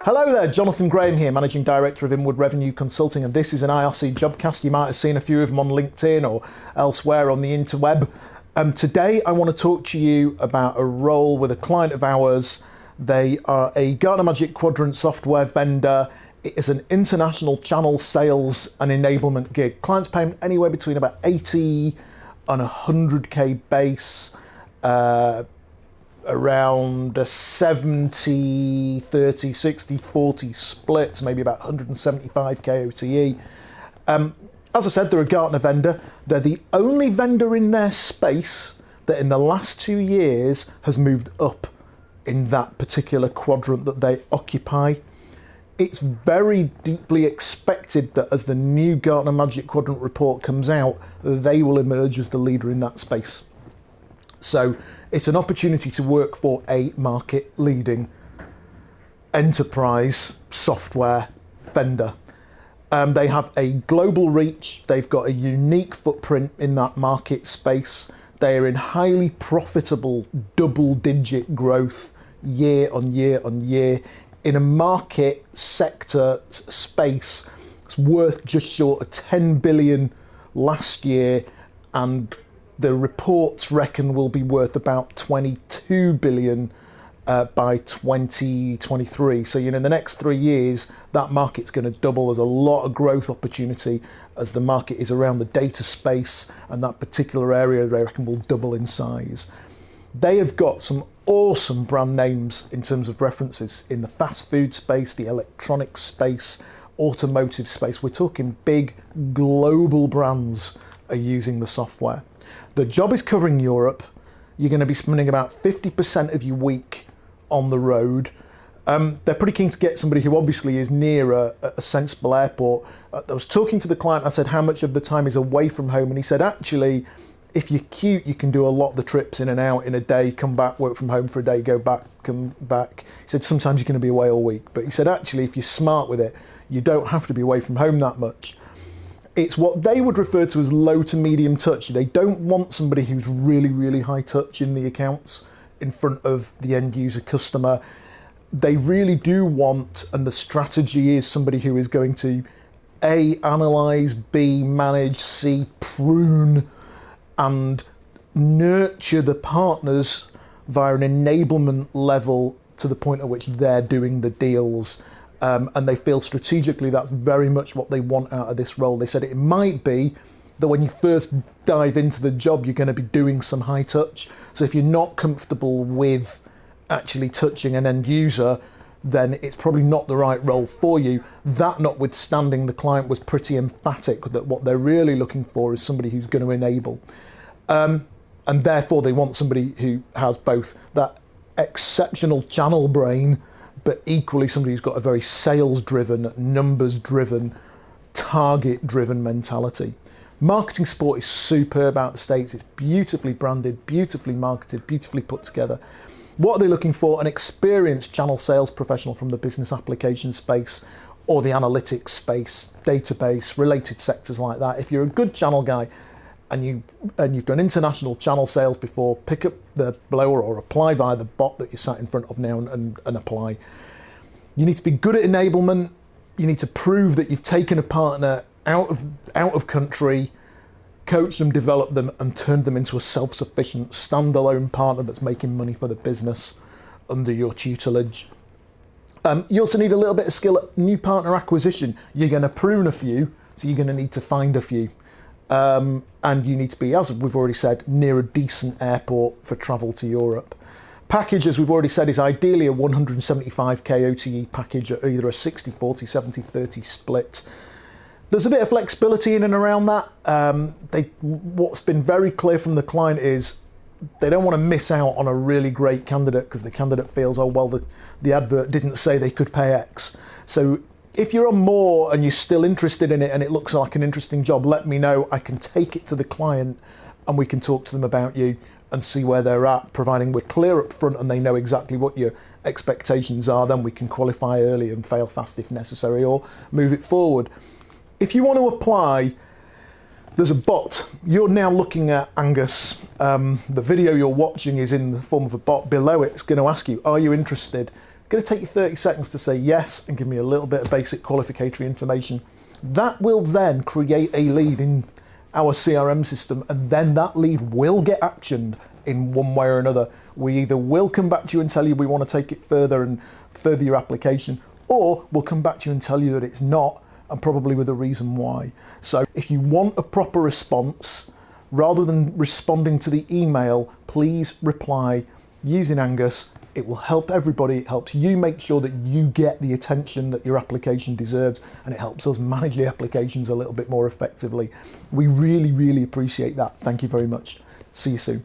Hello there, Jonathan Graham here, Managing Director of Inward Revenue Consulting, and this is an IRC Jobcast. You might have seen a few of them on LinkedIn or elsewhere on the interweb. Today I want to talk to you about a role with a client of ours. They are a Gartner Magic Quadrant software vendor. It is an international channel sales and enablement gig. Clients paying anywhere between about 80 and 100k base, around a 70, 30, 60, 40 splits, maybe about 175k OTE. As I said, they're a Gartner vendor. They're the only vendor in their space that in the last 2 years has moved up in that particular quadrant that they occupy. It's very deeply expected that as the new Gartner Magic Quadrant report comes out, they will emerge as the leader in that space. So it's an opportunity to work for a market-leading enterprise software vendor. They have a global reach. They've got a unique footprint in that market space. They are in highly profitable double-digit growth year on year on year in a market sector space. It's worth just short of 10 billion last year, and the reports reckon will be worth about 22 billion by 2023. So, in the next 3 years, that market's going to double. There's a lot of growth opportunity as the market is around the data space, and that particular area they reckon will double in size. They have got some awesome brand names in terms of references in the fast food space, the electronics space, automotive space. We're talking big global brands are using the software. The job is covering Europe. You're going to be spending about 50% of your week on the road. They're pretty keen to get somebody who obviously is near a sensible airport. I was talking to the client. I said, how much of the time is away from home? And he said, actually, if you're cute, you can do a lot of the trips in and out in a day, come back, work from home for a day, go back, come back. He said, sometimes you're going to be away all week. But he said, actually, if you're smart with it, you don't have to be away from home that much. It's what they would refer to as low to medium touch. They don't want somebody who's really, really high touch in the accounts in front of the end user customer. They really do want, and the strategy is somebody who is going to A, analyze, B, manage, C, prune, and nurture the partners via an enablement level to the point at which they're doing the deals. And they feel strategically that's very much what they want out of this role. They said it might be that when you first dive into the job, you're going to be doing some high touch. So if you're not comfortable with actually touching an end user, then it's probably not the right role for you. That notwithstanding, the client was pretty emphatic that what they're really looking for is somebody who's going to enable. And therefore they want somebody who has both that exceptional channel brain, but equally somebody who's got a very sales-driven, numbers-driven, target-driven mentality. Marketing support is superb out the States. It's beautifully branded, beautifully marketed, beautifully put together. What are they looking for? An experienced channel sales professional from the business application space or the analytics space, database, related sectors like that. If you're a good channel guy and you've done international channel sales before, pick up the blower or apply via the bot that you're sat in front of now and apply. You need to be good at enablement. You need to prove that you've taken a partner out of country, coached them, developed them, and turned them into a self-sufficient, standalone partner that's making money for the business under your tutelage. You also need a little bit of skill at new partner acquisition. You're going to prune a few, so you're going to need to find a few. And you need to be, as we've already said, near a decent airport for travel to Europe. Package, as we've already said, is ideally a 175k OTE package at either a 60, 40, 70, 30 split. There's a bit of flexibility in and around that. What's been very clear from the client is they don't want to miss out on a really great candidate because the candidate feels, oh, well, the advert didn't say they could pay X. So if you're on more and you're still interested in it and it looks like an interesting job, let me know. I can take it to the client and we can talk to them about you and see where they're at, providing we're clear up front and they know exactly what your expectations are. Then we can qualify early and fail fast if necessary or move it forward. If you want to apply, there's a bot. You're now looking at Angus. The video you're watching is in the form of a bot. Below it, it's going to ask you, are you interested? Going to take you 30 seconds to say yes and give me a little bit of basic qualificatory information. That will then create a lead in our CRM system, and then that lead will get actioned in one way or another. We either will come back to you and tell you we want to take it further and further your application, or we'll come back to you and tell you that it's not, and probably with a reason why. So if you want a proper response, rather than responding to the email, please reply using Angus. It will help everybody. It helps you make sure that you get the attention that your application deserves, and it helps us manage the applications a little bit more effectively. We really, really appreciate that. Thank you very much. See you soon.